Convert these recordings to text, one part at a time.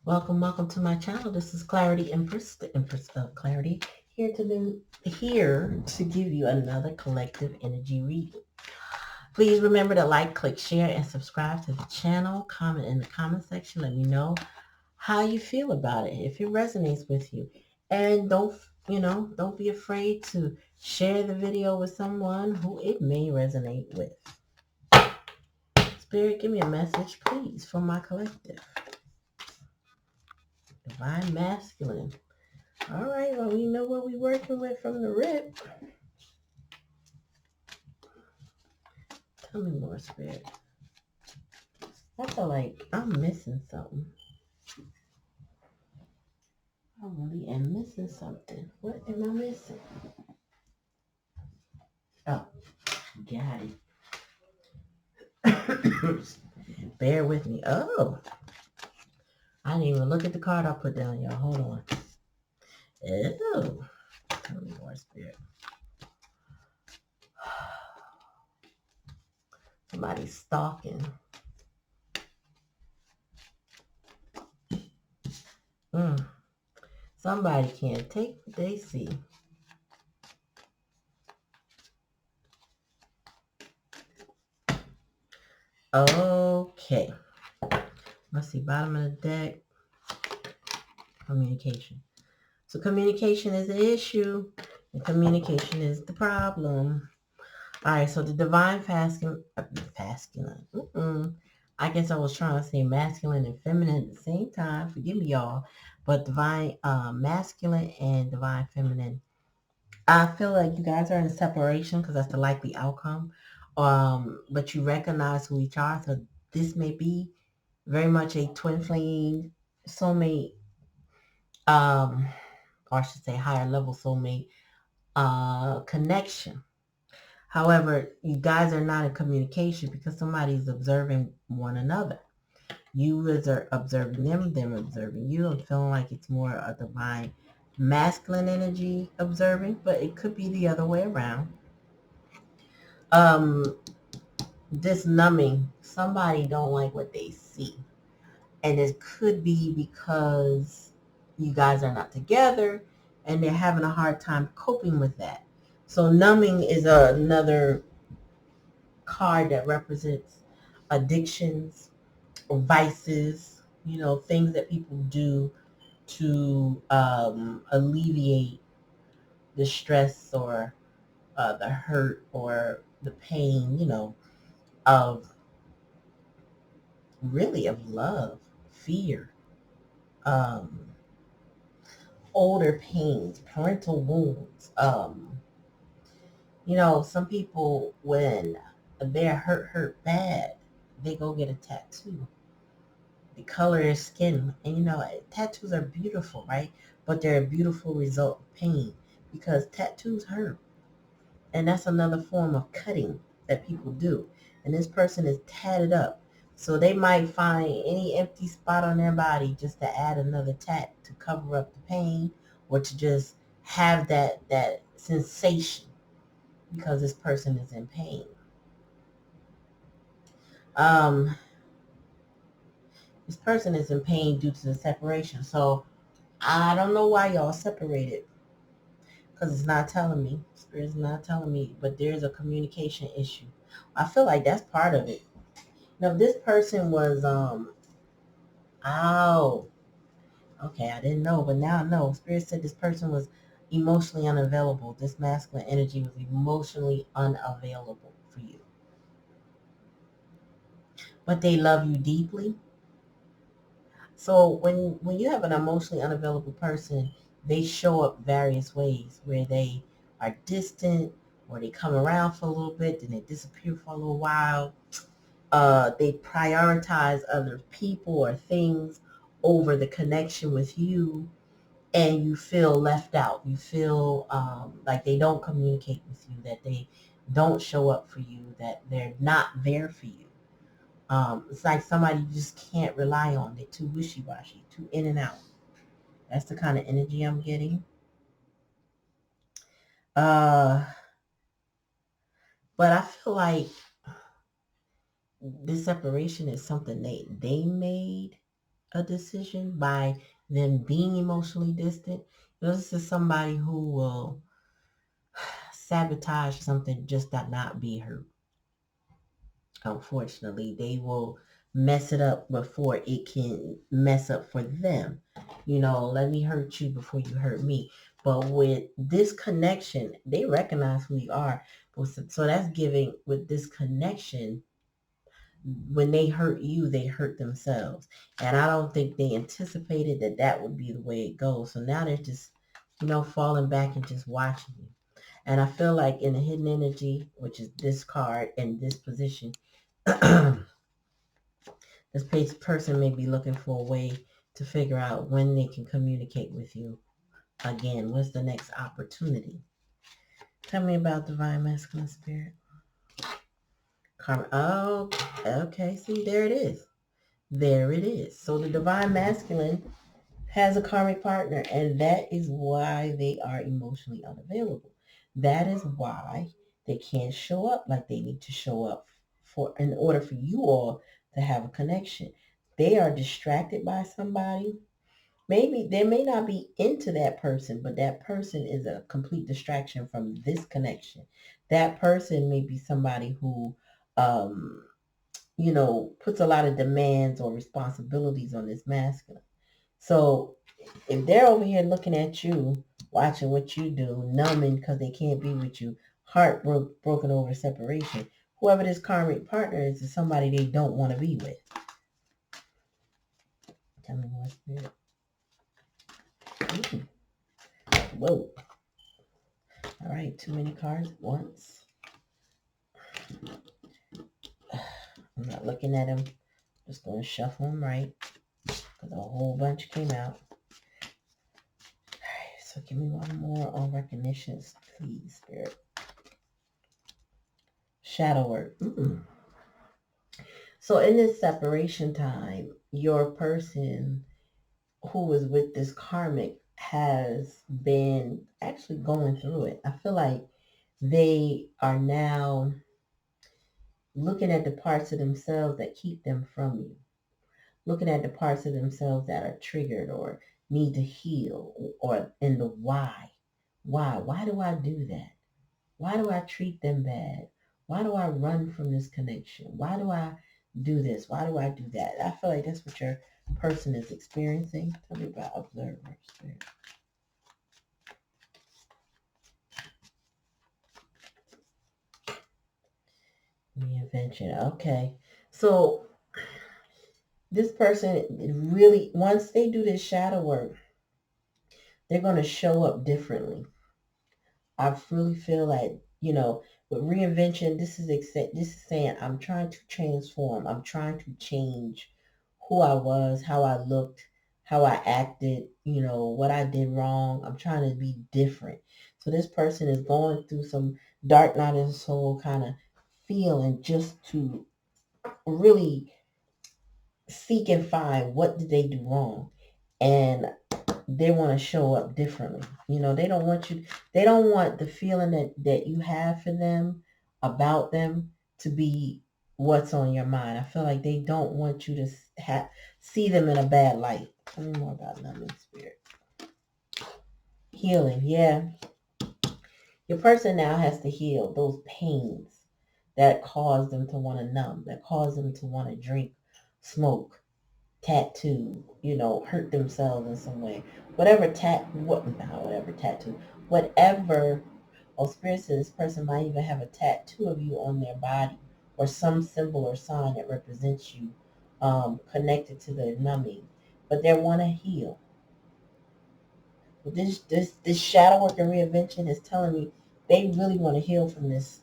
Welcome to my channel. This is Clarityempress, the Empress of Clarity, here to give you another collective energy reading. Please remember to like, click, share, and subscribe to the channel. Comment in the comment section. Let me know how you feel about it, if it resonates with you. And don't be afraid to share the video with someone who it may resonate with. Spirit, give me a message, please, for my collective. Divine Masculine. All right, well, we know what we're working with from the rip. Tell me more, Spirit. I feel like I'm missing something. I really am missing something. What am I missing? Oh, got it. Bear with me. Oh, I didn't even look at the card I put down, y'all. Hold on. Oh, tell me more, Spirit. Somebody's stalking. Somebody can't take what they see. Okay. Let's see. Bottom of the deck. Communication. So communication is the issue, and communication is the problem. All right, so the divine masculine. I guess I was trying to say masculine and feminine at the same time. Forgive me, y'all. But divine masculine and divine feminine. I feel like you guys are in a separation because that's the likely outcome. But you recognize who each are. So this may be very much a twin flame soulmate, or I should say higher level soulmate connection. However, you guys are not in communication because somebody's observing one another. You guys are observing them observing you. I'm feeling like it's more a divine masculine energy observing, but it could be the other way around. Um, this numbing, somebody don't like what they see. And it could be because you guys are not together and they're having a hard time coping with that. So numbing is another card that represents addictions or vices, things that people do to alleviate the stress or the hurt or the pain, of really of love, fear, um, older pains, parental wounds. Some people, when they're hurt bad, they go get a tattoo. The color of skin. And tattoos are beautiful, right? But they're a beautiful result of pain because tattoos hurt. And that's another form of cutting that people do. And this person is tatted up. So they might find any empty spot on their body just to add another tat to cover up the pain or to just have that sensation because this person is in pain. Um, this person is in pain due to the separation. So I don't know why y'all separated because it's not telling me. Spirit's not telling me, but there's a communication issue. I feel like that's part of it. Now, if this person was, oh, okay, I didn't know, but now I know. Spirit said this person was emotionally unavailable. This masculine energy was emotionally unavailable for you. But they love you deeply. So when you have an emotionally unavailable person, they show up various ways where they are distant or they come around for a little bit, then they disappear for a little while. They prioritize other people or things over the connection with you, and you feel left out. You feel like they don't communicate with you, that they don't show up for you, that they're not there for you. It's like somebody you just can't rely on. They're too wishy-washy, too in and out. That's the kind of energy I'm getting. Uh, but I feel like this separation is something they made. a decision by them being emotionally distant. This is somebody who will sabotage something just to not be hurt. Unfortunately, they will mess it up before it can mess up for them. Let me hurt you before you hurt me. But with this connection, they recognize who you are. So that's giving with this connection, when they hurt you, they hurt themselves. And I don't think they anticipated that that would be the way it goes. So now they're just, falling back and just watching you. And I feel like in the hidden energy, which is this card and this position, this person may be looking for a way to figure out when they can communicate with you again. What's the next opportunity? Tell me about divine masculine spirit. Karma. Oh, okay. See, there it is. There it is. So the divine masculine has a karmic partner, and that is why they are emotionally unavailable. That is why they can't show up like they need to show up in order for you all to have a connection. They are distracted by somebody. Maybe they may not be into that person, but that person is a complete distraction from this connection. That person may be somebody who um, puts a lot of demands or responsibilities on this masculine. So if they're over here looking at you, watching what you do, numbing because they can't be with you, broken over separation, whoever this karmic partner is somebody they don't want to be with. Tell me more, spirit. Ooh. Whoa. All right, too many cards at once. I'm not looking at them. Just going to shuffle them right because a whole bunch came out. All right, so give me one more on recognitions, please, spirit. Shadow work. So in this separation time, your person who is with this karmic has been actually going through it. I feel like they are now looking at the parts of themselves that keep them from you, looking at the parts of themselves that are triggered or need to heal, or in the why. Why do I do that? Why do I treat them bad? Why do I run from this connection? Why do I do this? Why do I do that? I feel like that's what your person is experiencing. Tell me about observer spirit. Reinvention. Okay. So this person really, once they do this shadow work, they're going to show up differently. I really feel like, with reinvention, this is saying I'm trying to transform. I'm trying to change who I was, how I looked, how I acted, what I did wrong. I'm trying to be different. So this person is going through some dark night of the soul kind of feeling, just to really seek and find what did they do wrong. And they want to show up differently. They don't want the feeling that you have for them, about them, to be what's on your mind. I feel like they don't want you to see them in a bad light. Tell me more about numbing spirit. Healing, yeah. Your person now has to heal those pains that cause them to want to numb, that cause them to want to drink, smoke, tattoo, hurt themselves in some way. Whatever tattoo. Whatever, spirit says this person might even have a tattoo of you on their body, or some symbol or sign that represents you, connected to the numbing. But they want to heal. But this shadow work and reinvention is telling me they really want to heal from this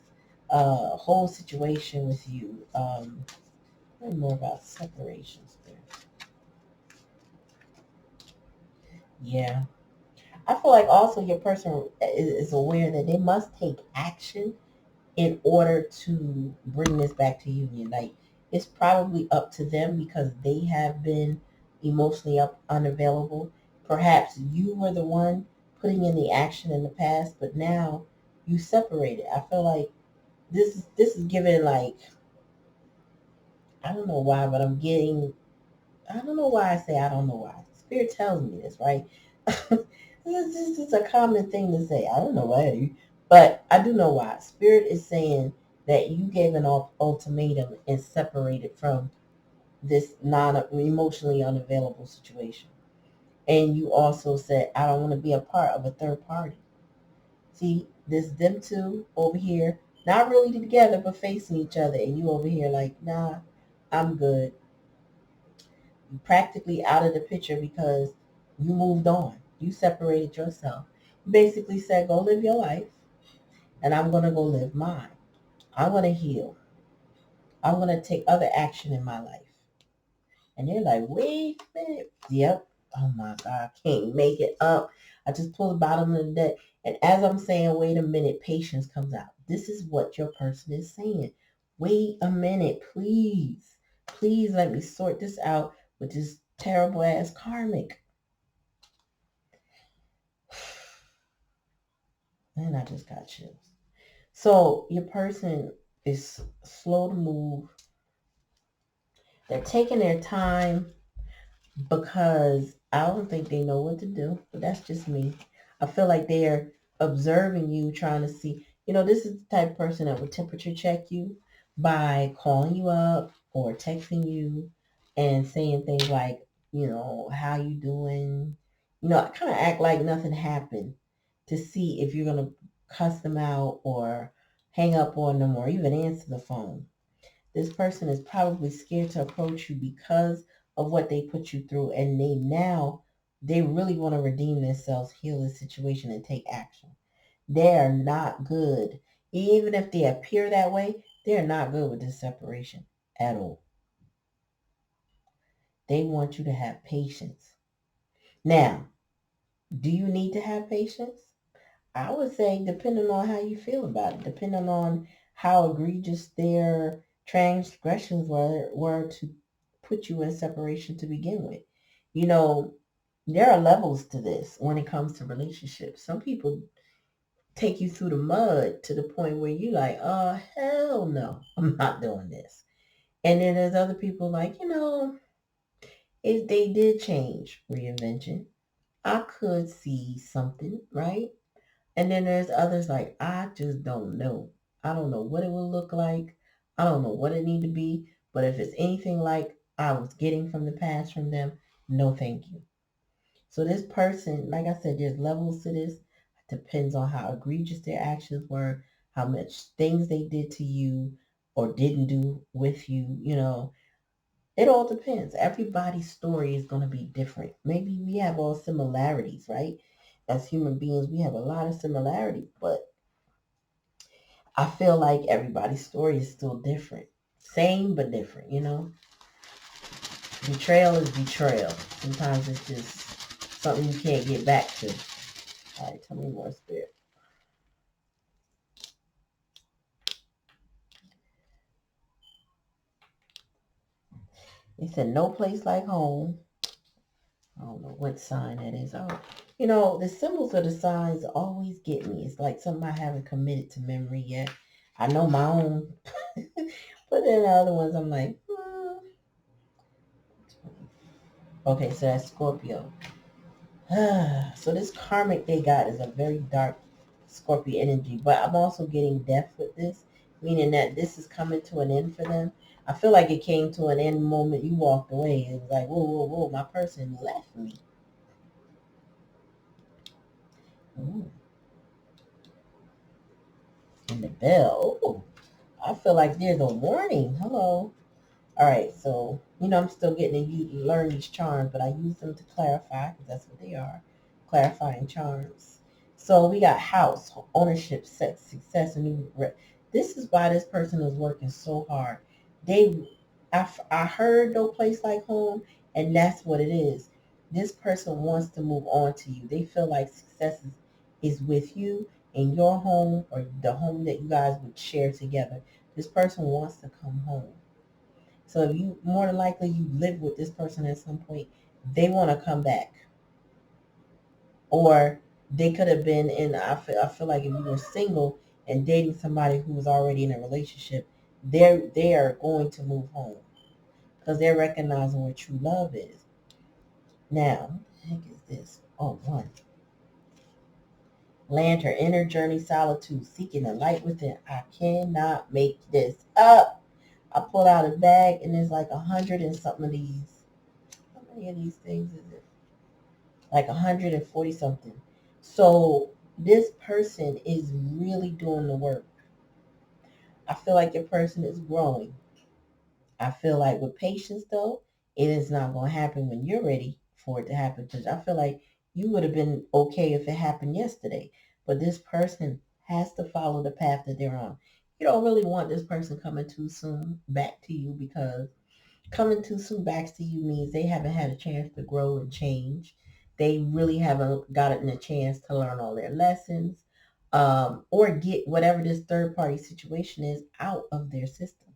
whole situation with you. Learn more about separations there. Yeah. I feel like also your person is aware that they must take action in order to bring this back to union. Like, it's probably up to them because they have been emotionally unavailable. Perhaps you were the one putting in the action in the past, but now you separated. I feel like this is given, like, I don't know why, but I'm getting I don't know why I say I don't know why. Spirit tells me this, right? This is a common thing to say. I don't know why. But I do know why. Spirit is saying that you gave an ultimatum and separated from this non-emotionally unavailable situation. And you also said, I don't want to be a part of a third party. See, this them two over here, not really together, but facing each other. And you over here like, nah, I'm good. You practically out of the picture because you moved on. You separated yourself. You basically said, go live your life, and I'm going to go live mine. I'm going to heal. I'm going to take other action in my life. And they're like, wait a minute. Yep. Oh my God, I can't make it up. I just pulled the bottom of the deck. And as I'm saying, wait a minute, patience comes out. This is what your person is saying. Wait a minute, please. Please let me sort this out with this terrible ass karmic. And I just got chills. So your person is slow to move. They're taking their time because I don't think they know what to do. But that's just me. I feel like they're observing you, trying to see. This is the type of person that would temperature check you by calling you up or texting you and saying things like, how you doing? Kind of act like nothing happened to see if you're going to cuss them out or hang up on them or even answer the phone. This person is probably scared to approach you because of what they put you through, and they really want to redeem themselves, heal the situation, and take action. They are not good. Even if they appear that way, they're not good with this separation at all. They want you to have patience. Now, do you need to have patience? I would say depending on how you feel about it, depending on how egregious their transgressions were to put you in separation to begin with. You know, there are levels to this when it comes to relationships. Some people take you through the mud to the point where you like, oh, hell no, I'm not doing this. And then there's other people like, if they did change, reinvention, I could see something, right? And then there's others like, I just don't know. I don't know what it will look like. I don't know what it need to be. But if it's anything like I was getting from the past from them, no thank you. So this person, like I said, there's levels to this. It depends on how egregious their actions were, how much things they did to you or didn't do with you, It all depends. Everybody's story is going to be different. Maybe we have all similarities, right? As human beings, we have a lot of similarities, but I feel like everybody's story is still different. Same, but different. Betrayal is betrayal. Sometimes it's just something you can't get back to. All right, tell me more, Spirit. They said no place like home. I don't know what sign that is. Oh, the symbols of the signs always get me. It's like something I haven't committed to memory yet. I know my own. But then the other ones, I'm like, Okay, so that's Scorpio. So this karmic they got is a very dark Scorpio energy, but I'm also getting death with this, meaning that this is coming to an end for them. I feel like it came to an end the moment you walked away. It was like, whoa, whoa, whoa, my person left me. Ooh, and the bell. Ooh, I feel like there's a warning. Hello. All right, so I'm still getting to learn these charms, but I use them to clarify because that's what they are, clarifying charms. So we got house, ownership, sex, success, and new. This is why this person is working so hard. I heard no place like home, and that's what it is. This person wants to move on to you. They feel like success is with you in your home or the home that you guys would share together. This person wants to come home. So if you more than likely you live with this person at some point, they want to come back. Or they could have been in I feel like if you were single and dating somebody who was already in a relationship, they are going to move home. because they're recognizing what true love is. Now, what the heck is this? Oh, one. Land her inner journey, solitude, seeking the light within. I cannot make this up. I pulled out a bag and there's like 100 and something of these. How many of these things is it? Like 140 something. So this person is really doing the work. I feel like your person is growing. I feel like with patience though, it is not going to happen when you're ready for it to happen. Because I feel like you would have been okay if it happened yesterday. But this person has to follow the path that they're on. You don't really want this person coming too soon back to you, because coming too soon back to you means they haven't had a chance to grow and change. They really haven't gotten a chance to learn all their lessons, or get whatever this third party situation is out of their system.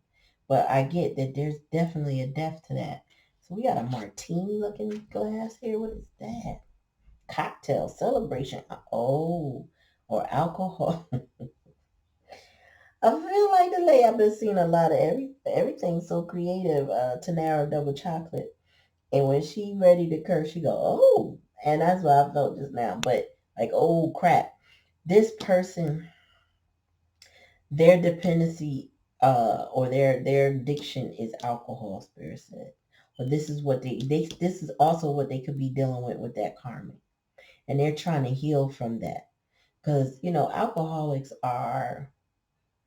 But I get that there's definitely a depth to that. So we got a martini looking glass here. What is that? Cocktail celebration. Oh, or alcohol. I feel like lately I've been seeing a lot of everything so creative. Tanara double chocolate, and when she ready to curse, she go, "Oh," and that's what I felt just now. But like, oh crap, this person, their dependency, or their addiction is alcohol. Spirit said, but this is what they this is also what they could be dealing with that karma, and they're trying to heal from that, because alcoholics are,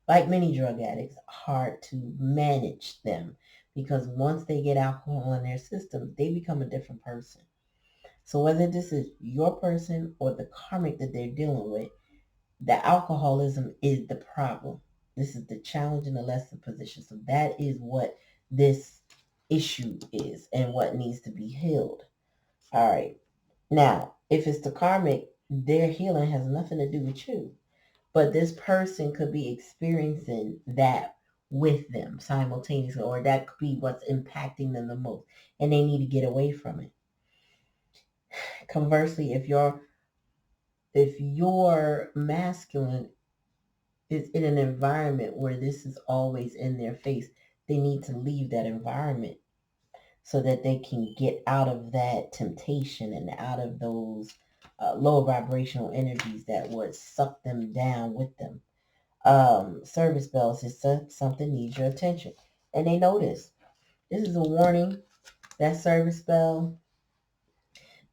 like many drug addicts, hard to manage them, because once they get alcohol in their system, they become a different person. So whether this is your person or the karmic that they're dealing with, the alcoholism is the problem. This is the challenge in the lesson position. So that is what this issue is and what needs to be healed. All right. Now, if it's the karmic, their healing has nothing to do with you. But this person could be experiencing that with them simultaneously, or that could be what's impacting them the most, and they need to get away from it. Conversely, if your masculine is in an environment where this is always in their face, they need to leave that environment so that they can get out of that temptation and out of those low vibrational energies that would suck them down with them. Service bells is something needs your attention, and they know this. This is a warning. That service bell,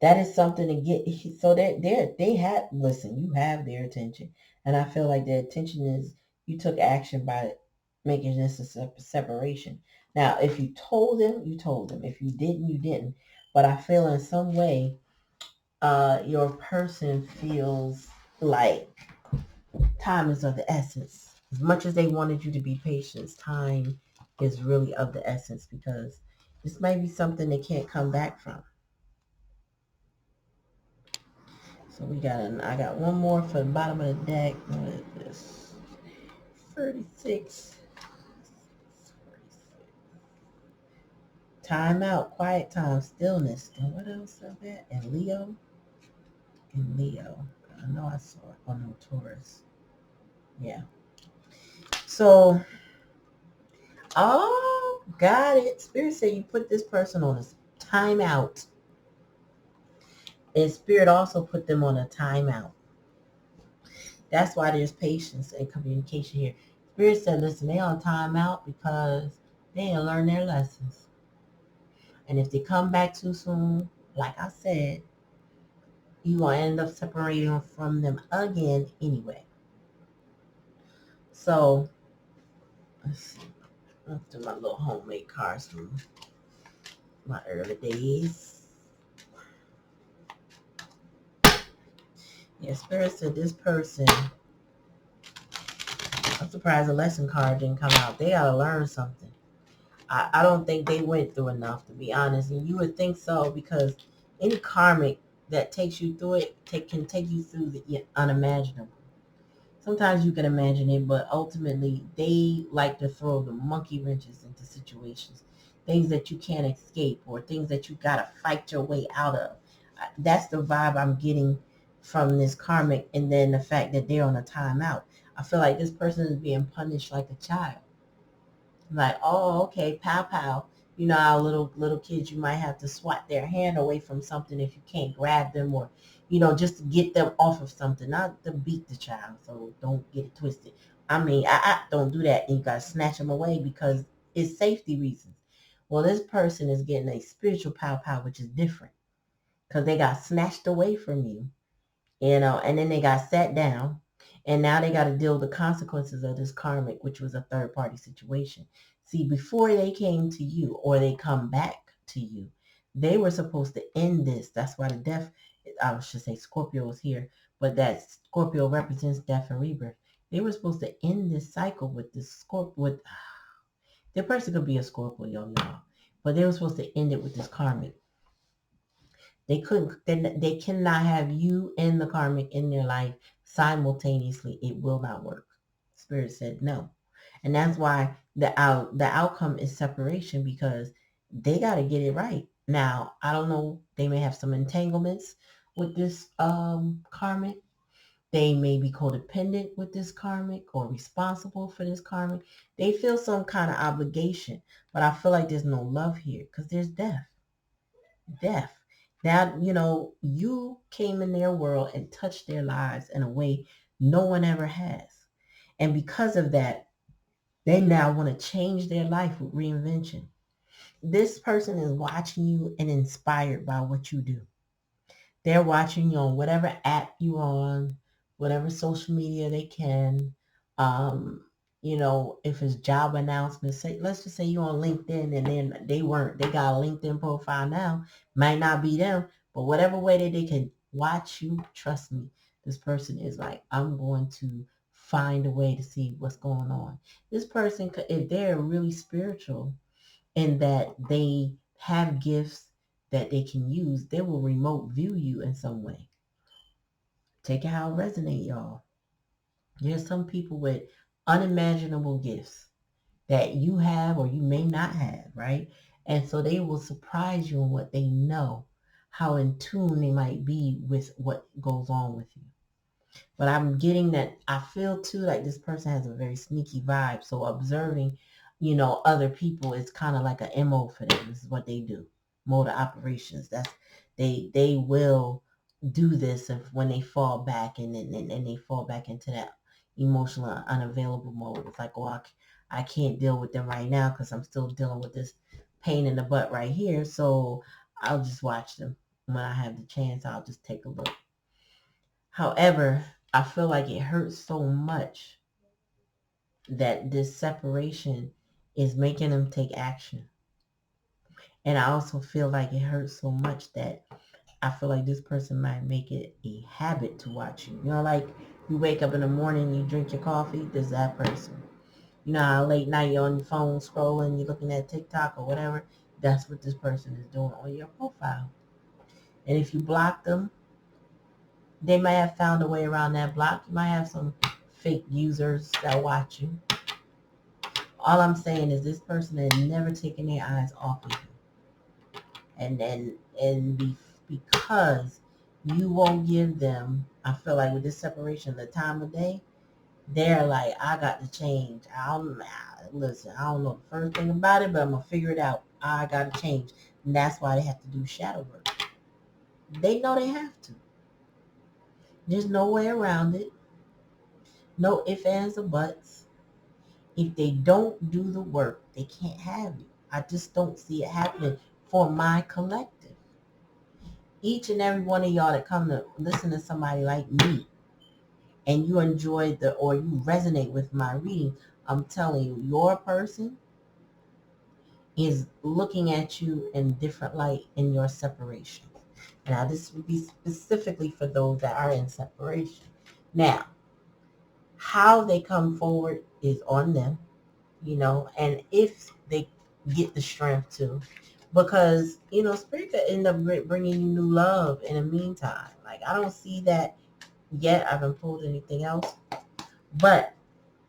that is something to get. So they have, listen, you have their attention, and I feel like their attention is, you took action by making this a separation. Now, if you told them, you told them. If you didn't, you didn't. But I feel in some way, your person feels like time is of the essence. As much as they wanted you to be patient, time is really of the essence, because this may be something they can't come back from. So I got one more for the bottom of the deck. What is this? 36. Time out, quiet time, stillness. And what else is that? And Leo? And Leo. I know I saw it. Oh no, Taurus. Yeah. So, oh, got it. Spirit said you put this person on a timeout. And Spirit also put them on a timeout. That's why there's patience and communication here. Spirit said, listen, they on timeout because they didn't learn their lessons. And if they come back too soon, like I said, you will end up separating from them again anyway. So, let's see. Let's do my little homemade cards from my early days. Yeah, Spirit said this person, I'm surprised the lesson card didn't come out. They got to learn something. I don't think they went through enough, to be honest. And you would think so, because any karmic that takes you through it can take you through the unimaginable. Sometimes you can imagine it, but ultimately they like to throw the monkey wrenches into situations, things that you can't escape or things that you got to fight your way out of. That's the vibe I'm getting from this karmic, and then the fact that they're on a timeout. I feel like this person is being punished like a child. Like, oh, okay, pow, pow. You know how little kids, you might have to swat their hand away from something if you can't grab them, or just to get them off of something, not to beat the child. So don't get it twisted. I mean, I don't do that. And you gotta snatch them away because it's safety reasons. Well, this person is getting a spiritual pow, which is different because they got snatched away from you, and then they got sat down, and now they got to deal with the consequences of this karmic, which was a third party situation. See, before they came to you or they come back to you, they were supposed to end this. That's why the death, I should say Scorpio is here, but that Scorpio represents death and rebirth. They were supposed to end this cycle with this Scorpio. With their person could be a Scorpio, y'all know, but they were supposed to end it with this karmic. They couldn't. They cannot have you and the karmic in their life simultaneously. It will not work. Spirit said no, and that's why the outcome is separation, because they got to get it right. Now, I don't know. They may have some entanglements with this karmic. They may be codependent with this karmic or responsible for this karmic. They feel some kind of obligation, but I feel like there's no love here because there's death. That, you came in their world and touched their lives in a way no one ever has. And because of that, they now want to change their life with reinvention. This person is watching you and inspired by what you do. They're watching you on whatever app you're on, whatever social media they can. Um, if it's job announcements, say, let's just say you're on LinkedIn and then they got a LinkedIn profile now. Might not be them, but whatever way that they can watch you, trust me, this person is like, I'm going to find a way to see what's going on. This person, if they're really spiritual, and that they have gifts that they can use, they will remote view you in some way. Take it how it resonate, y'all. There's some people with unimaginable gifts that you have or you may not have, right? And so they will surprise you in what they know, how in tune they might be with what goes on with you. But I'm getting that, I feel too like this person has a very sneaky vibe. So observing, other people is kind of like an MO for them. This is what they do. Mode of operations. They will do this if when they fall back, and they fall back into that emotional unavailable mode. It's like, oh, I can't deal with them right now because I'm still dealing with this pain in the butt right here. So I'll just watch them. When I have the chance, I'll just take a look. However, I feel like it hurts so much that this separation is making them take action. And I also feel like it hurts so much that I feel like this person might make it a habit to watch you. Like you wake up in the morning, you drink your coffee, there's that person. How late night you're on your phone scrolling, you're looking at TikTok or whatever. That's what this person is doing on your profile. And if you block them, they might have found a way around that block. You might have some fake users that watch you. All I'm saying is this person has never taken their eyes off of you. Because you won't give them, I feel like with this separation, the time of day, they're like, I got to change. Listen, I don't know the first thing about it, but I'm going to figure it out. I got to change. And that's why they have to do shadow work. They know they have to. There's no way around it. No ifs, ands, or buts. If they don't do the work, they can't have you. I just don't see it happening for my collective. Each and every one of y'all that come to listen to somebody like me and you enjoy or you resonate with my reading, I'm telling you, your person is looking at you in different light in your separation. Now, this would be specifically for those that are in separation. Now, how they come forward is on them, and if they get the strength to, because, Spirit could end up bringing you new love in the meantime. Like, I don't see that yet. I haven't pulled anything else, but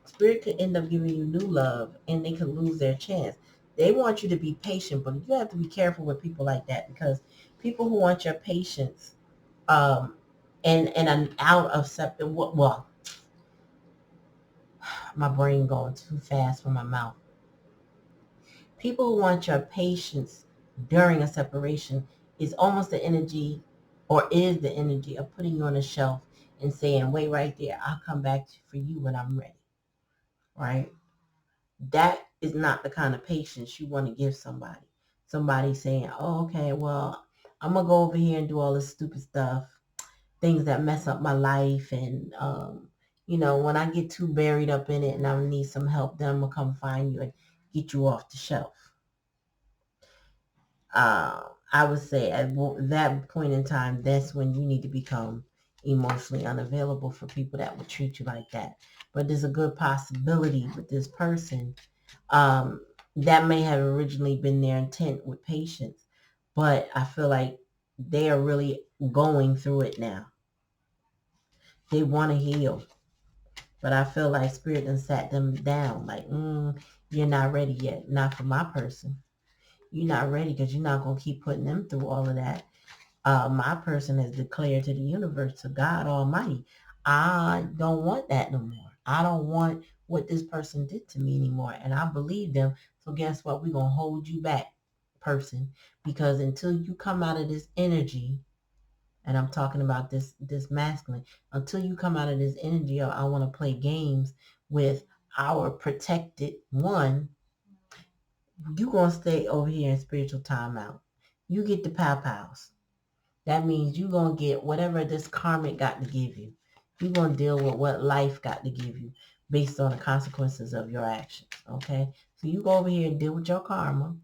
Spirit could end up giving you new love and they could lose their chance. They want you to be patient, but you have to be careful with people like that, because people who want your patience, and an out of well, my brain going too fast for my mouth. People who want your patience during a separation is almost the energy, or is the energy of putting you on a shelf and saying, wait right there, I'll come back for you when I'm ready, right? That is not the kind of patience you want to give somebody. Somebody saying, oh, okay, well, I'm going to go over here and do all this stupid stuff, things that mess up my life. And, when I get too buried up in it and I need some help, then I'm going to come find you and get you off the shelf. I would say at that point in time, that's when you need to become emotionally unavailable for people that would treat you like that. But there's a good possibility with this person that may have originally been their intent with patience, but I feel like they are really going through it now. They want to heal, but I feel like Spirit done sat them down like, you're not ready yet. Not for my person. You're not ready because you're not going to keep putting them through all of that. My person has declared to the universe, to God Almighty, I don't want that no more. I don't want what this person did to me anymore. And I believe them. So guess what? We're going to hold you back, person, because until you come out of this energy, and I'm talking about this masculine, until you come out of this energy, I want to play games with our protected one, you going to stay over here in spiritual timeout. You get the pow-pows. That means you're going to get whatever this karmic got to give you. You're going to deal with what life got to give you based on the consequences of your actions, okay? So you go over here and deal with your karma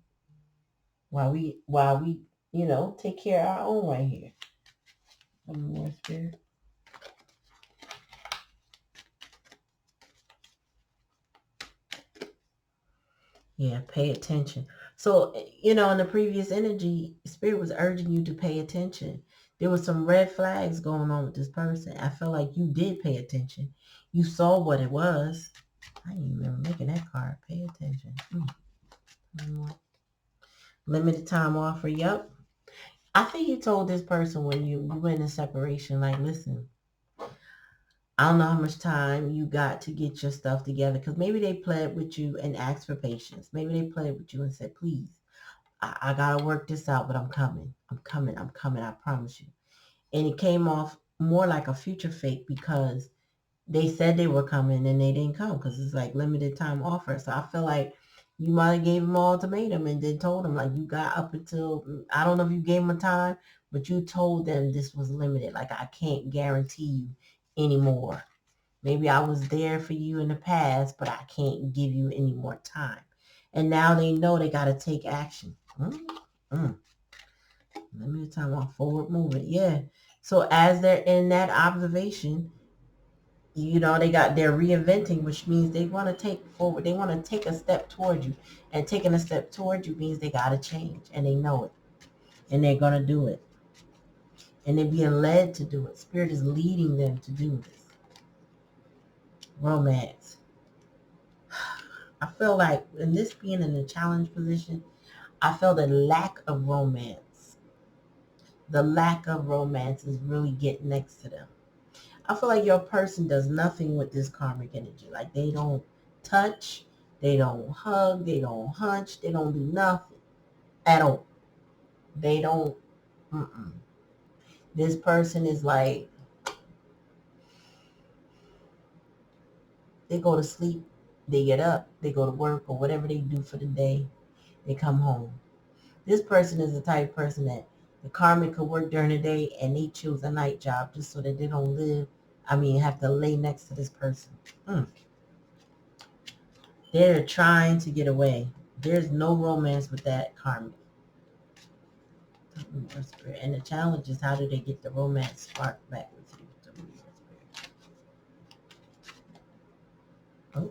while we take care of our own right here. One more Spirit. Yeah, pay attention. So, in the previous energy, Spirit was urging you to pay attention. There was some red flags going on with this person. I feel like you did pay attention. You saw what it was. I didn't remember making that card. Pay attention. Limited time offer. Yep. I think you told this person when you went in separation, like, listen, I don't know how much time you got to get your stuff together, because maybe they pled with you and asked for patience. Maybe they pled with you and said, please, I got to work this out, but I'm coming. I'm coming. I'm coming. I promise you. And it came off more like a future fake because they said they were coming and they didn't come because it's like limited time offer. So I feel like you might have gave them an ultimatum and then told them, like, you got up until, I don't know if you gave them a time, but you told them this was limited. Like, I can't guarantee you anymore. Maybe I was there for you in the past, but I can't give you any more time. And now they know they got to take action. Limited time on forward movement. Yeah. So as they're in that observation, they're reinventing, which means they want to take forward. They want to take a step toward you. And taking a step toward you means they got to change. And they know it. And they're going to do it. And they're being led to do it. Spirit is leading them to do this. Romance. I feel like in this being in a challenge position, I feel the lack of romance. The lack of romance is really getting next to them. I feel like your person does nothing with this karmic energy. Like, they don't touch, they don't hug, they don't hunch, they don't do nothing at all. They don't. This person is like, they go to sleep, they get up, they go to work or whatever they do for the day, they come home. This person is the type of person that the karmic could work during the day and they choose a night job just so that they don't have to lay next to this person. They're trying to get away. There's no romance with that karmic. And the challenge is, how do they get the romance spark back with you? Oh,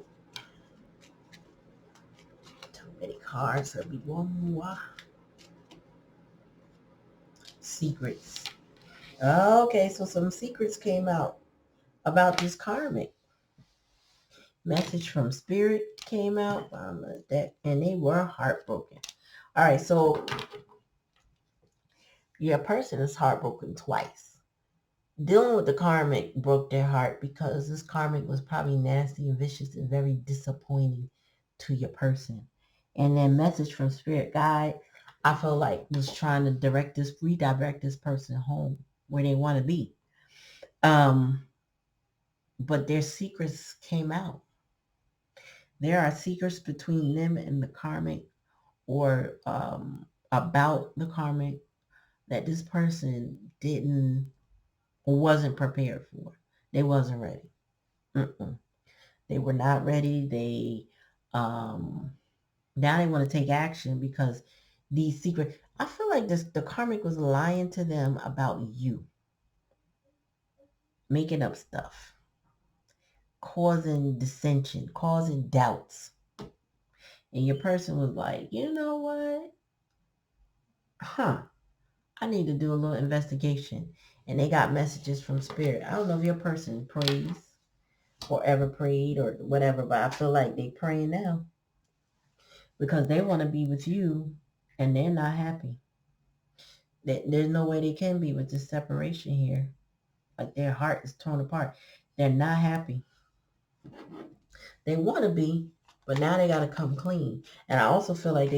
too many cards. There'll be one more. Secrets. Okay, so some secrets came out about this karmic. Message from Spirit came out on the deck, and they were heartbroken. All right, so your person is heartbroken twice. Dealing with the karmic broke their heart because this karmic was probably nasty and vicious and very disappointing to your person. And then message from spirit guide, I feel like was trying to redirect this person home where they want to be. But their secrets came out. There are secrets between them and the karmic, or about the karmic, that this person didn't or wasn't prepared for. They wasn't ready. Mm-mm. They were not ready. They now they want to take action because these secret. I feel like the karmic was lying to them about you, making up stuff, causing dissension, causing doubts. And your person was like, you know what? Huh. I need to do a little investigation. And they got messages from spirit. I don't know if your person prays or ever prayed or whatever, but I feel like they praying now because they want to be with you and they're not happy. There's no way they can be with this separation here. Like their heart is torn apart. They're not happy. They want to be, but now they got to come clean. And I also feel like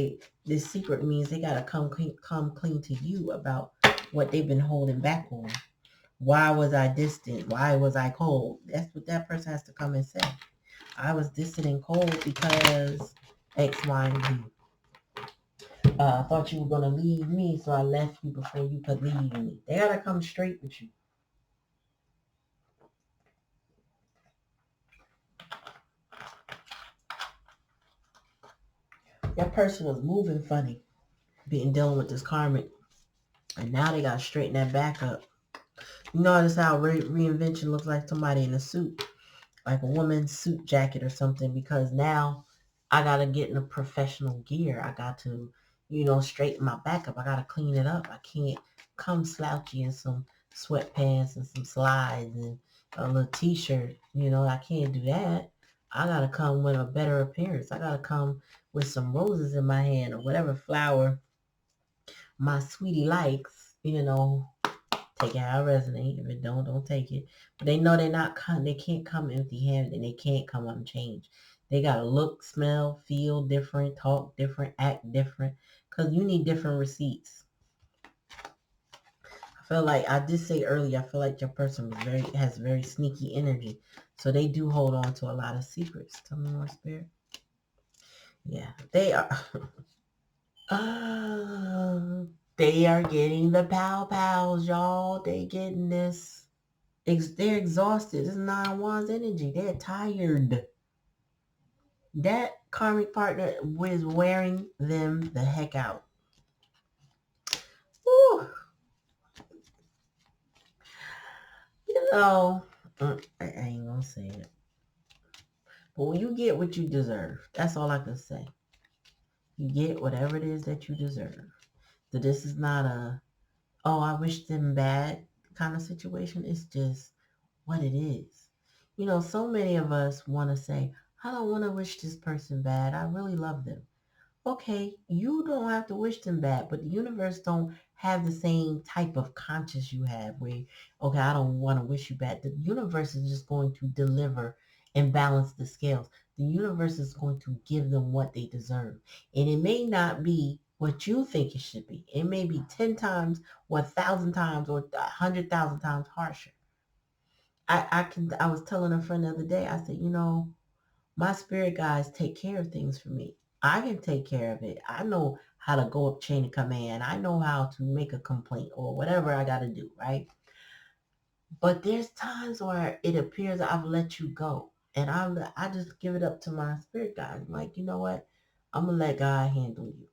this secret means they got to come clean to you about what they've been holding back on. Why was I distant? Why was I cold? That's what that person has to come and say. I was distant and cold because X, Y, and Z. I thought you were going to leave me, so I left you before you could leave me. They got to come straight with you. That person was moving funny, dealing with this karmic. And now they got to straighten that back up. You notice how reinvention looks like somebody in a suit, like a woman's suit jacket or something, because now I got to get in a professional gear. I got to, straighten my back up. I got to clean it up. I can't come slouchy in some sweatpants and some slides and a little t-shirt. I can't do that. I got to come with a better appearance. I got to come with some roses in my hand or whatever flower my sweetie likes, take it how it resonate. If it don't take it. But they know they can't come empty handed and they can't come unchanged. They gotta look, smell, feel different, talk different, act different. Cause you need different receipts. I feel like I did say earlier, I feel like your person has very sneaky energy. So they do hold on to a lot of secrets. Tell me more, spirit. Yeah, they are. They are getting the pow pows, y'all. They getting this. They're exhausted. This is Nine Wands energy. They're tired. That karmic partner was wearing them the heck out. Whew. I ain't gonna say it. But when you get what you deserve, that's all I can say. You get whatever it is that you deserve. So this is not I wish them bad kind of situation. It's just what it is. So many of us want to say, I don't want to wish this person bad. I really love them. Okay, you don't have to wish them bad, but the universe don't have the same type of conscience you have where, okay, I don't want to wish you bad. The universe is just going to deliver and balance the scales. The universe is going to give them what they deserve. And it may not be what you think it should be. It may be 10 times or 1,000 times or 100,000 times harsher. I was telling a friend the other day, I said, my spirit guides take care of things for me. I can take care of it. I know how to go up chain of command. I know how to make a complaint or whatever I got to do, right? But there's times where it appears I've let you go. And I just give it up to my spirit guide. I'm like, you know what? I'm going to let God handle you.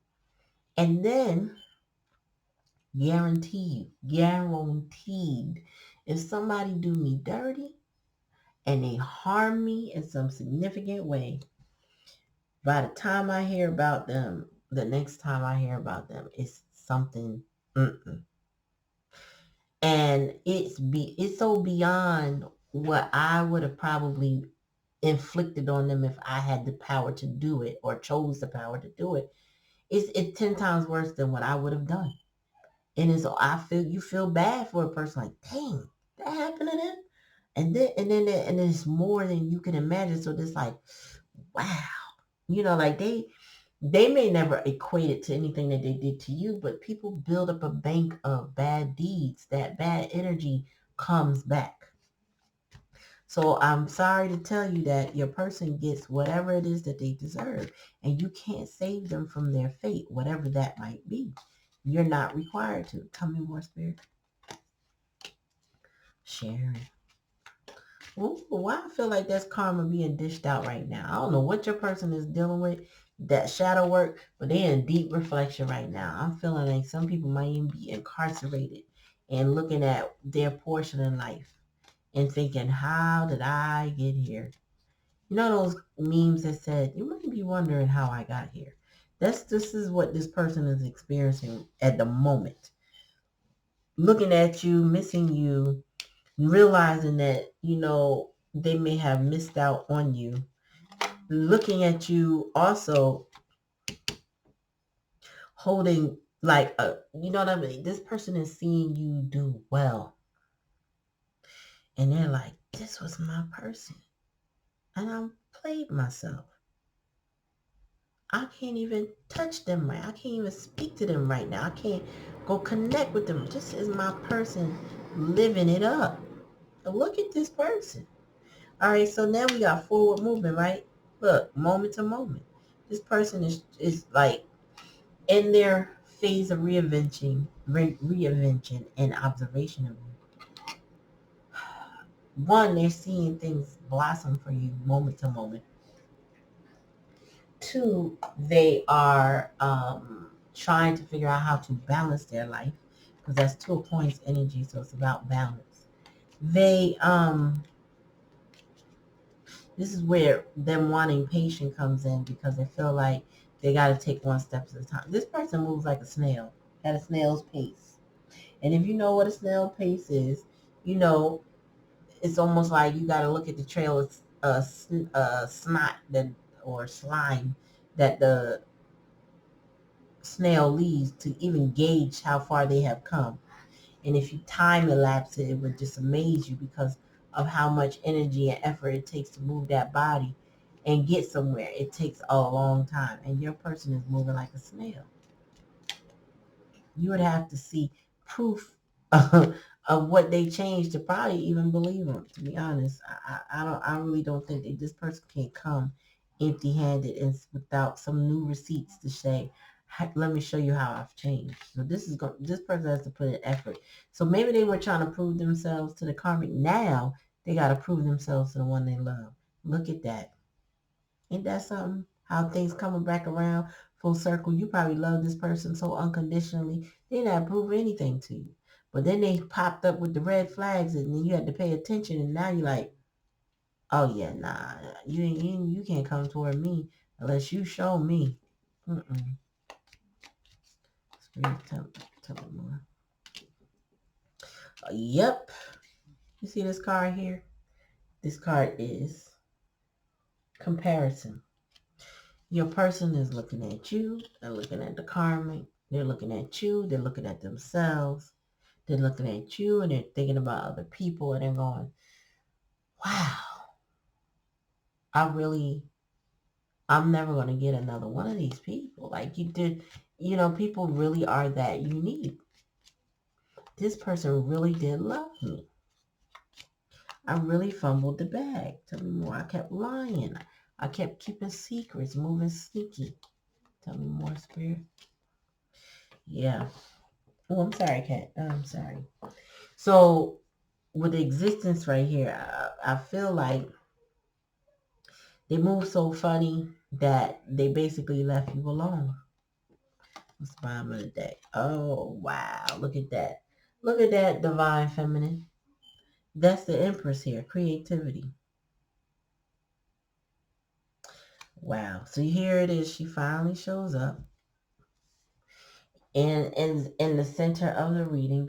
And then, guaranteed, if somebody do me dirty and they harm me in some significant way, by the time I hear about them, the next time I hear about them, it's something, and it's so beyond what I would have probably inflicted on them if I had the power to do it or chose the power to do it. It's 10 times worse than what I would have done. And you feel bad for a person like, dang, that happened to them. And it's more than you can imagine. So it's like, wow, like They may never equate it to anything that they did to you, but people build up a bank of bad deeds. That bad energy comes back. So I'm sorry to tell you that your person gets whatever it is that they deserve, and you can't save them from their fate, whatever that might be. You're not required to. Tell me more, Spirit. Sharon. Ooh, why I feel like that's karma being dished out right now. I don't know what your person is dealing with, that shadow work, but they're in deep reflection right now. I'm feeling like some people might even be incarcerated and looking at their portion in life and thinking, how did I get here? You know those memes that said, you might be wondering how I got here. This is what this person is experiencing at the moment. Looking at you, missing you, realizing that, they may have missed out on you. Looking at you also holding like you know what I mean? This person is seeing you do well. And they're like, this was my person. And I played myself. I can't even touch them right. I can't even speak to them right now. I can't go connect with them. This is my person living it up. Look at this person. All right, so now we got forward movement, right? Look, moment to moment. This person is like in their phase of reinvention and observation of you. One, they're seeing things blossom for you moment to moment. Two, they are trying to figure out how to balance their life because that's 2 points energy, so it's about balance. They this is where them wanting patience comes in because they feel like they got to take one step at a time. This person moves like a snail, at a snail's pace. And if you know what a snail pace is, you know it's almost like you got to look at the trail of snot that or slime that the snail leaves to even gauge how far they have come. And if you time elapse it, it would just amaze you because of how much energy and effort it takes to move that body and get somewhere. It takes a long time. And your person is moving like a snail. You would have to see proof of what they changed to probably even believe them. To be honest, I really don't think that this person can come empty-handed and without some new receipts to say, let me show you how I've changed. So this person has to put in effort. So maybe they were trying to prove themselves to the karmic. Now they got to prove themselves to the one they love. Look at that. Ain't that something? How things coming back around full circle. You probably love this person so unconditionally. They not prove anything to you. But then they popped up with the red flags and then you had to pay attention and now you're like, oh yeah, nah. You can't come toward me unless you show me. Mm-mm. Spirit, tell me more. Yep. You see this card here? This card is comparison. Your person is looking at you, they're looking at the karmic, they're looking at you, they're looking at themselves, they're looking at you and they're thinking about other people and they're going, wow, I'm never going to get another one of these people. Like you did, people really are that unique. This person really did love me. I really fumbled the bag. Tell me more. I kept lying. I kept keeping secrets, moving sneaky. Tell me more, Spirit. Yeah. Oh, I'm sorry, Kat. I'm sorry. So with the existence right here, I feel like they move so funny that they basically left you alone. What's the bottom of the deck? Oh, wow. Look at that. Look at that, divine feminine. That's the Empress here. Creativity. Wow. So here it is. She finally shows up. And in the center of the reading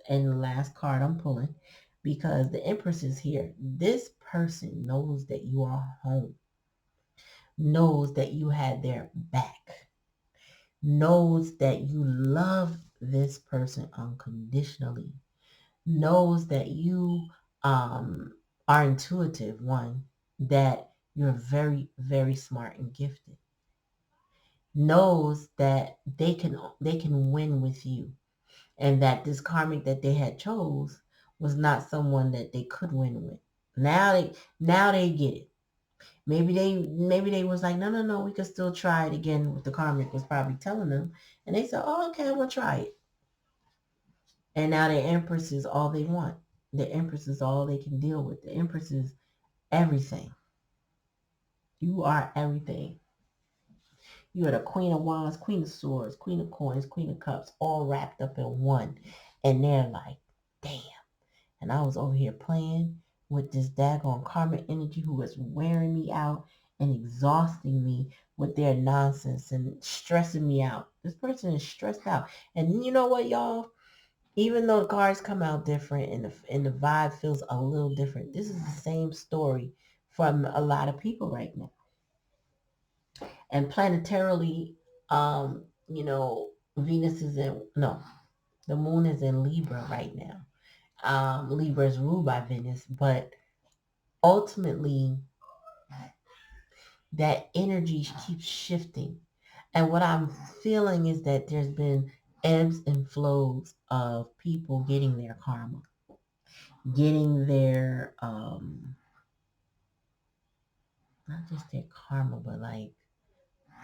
and the last card I'm pulling, because the Empress is here. This person knows that you are home, knows that you had their back, knows that you love this person unconditionally, knows that you are intuitive, one, that you're very, very smart and gifted. knows that they can win with you, and that this karmic that they had chose was not someone that they could win with. Now they get it. Maybe they was like, no, no, no, we could still try it again. What the karmic was probably telling them, and they said, oh, okay, we'll try it. And now the Empress is all they want. The Empress is all they can deal with. The Empress is everything. You are everything. You are the Queen of Wands, Queen of Swords, Queen of Coins, Queen of Cups, all wrapped up in one. And they're like, damn. And I was over here playing with this daggone karmic energy who was wearing me out and exhausting me with their nonsense and stressing me out. This person is stressed out. And you know what, y'all? Even though the cards come out different and the vibe feels a little different, this is the same story from a lot of people right now. And planetarily, you know, Venus is in, no, the moon is in Libra right now. Libra is ruled by Venus, but ultimately that energy keeps shifting. And what I'm feeling is that there's been ebbs and flows of people getting their karma, getting their, not just their karma, but like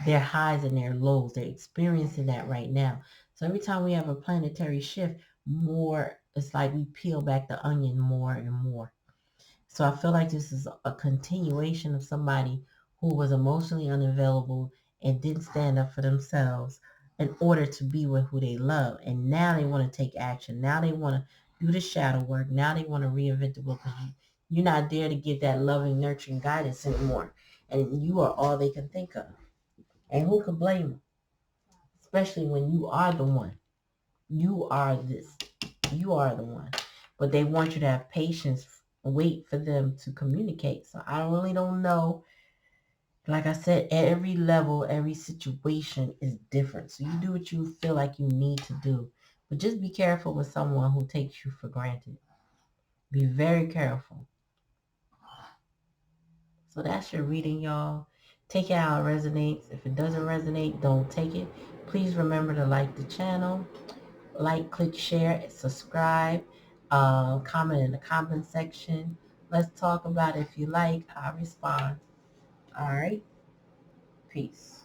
their highs and their lows. They're experiencing that right now. So every time we have a planetary shift, more, it's like we peel back the onion more and more. So I feel like this is a continuation of somebody who was emotionally unavailable and didn't stand up for themselves in order to be with who they love. And now they want to take action. Now they want to do the shadow work. Now they want to reinvent the wheel because you're not there to give that loving, nurturing guidance anymore. And you are all they can think of. And who can blame them? Especially when you are the one. You are this. You are the one. But they want you to have patience, wait for them to communicate. So I really don't know. Like I said, at every level, every situation is different. So you do what you feel like you need to do. But just be careful with someone who takes you for granted. Be very careful. So that's your reading, y'all. Take it how it resonates. If it doesn't resonate, don't take it. Please remember to like the channel. Like, click, share, subscribe, comment in the comment section. Let's talk about it. If you like, I'll respond. All right. Peace.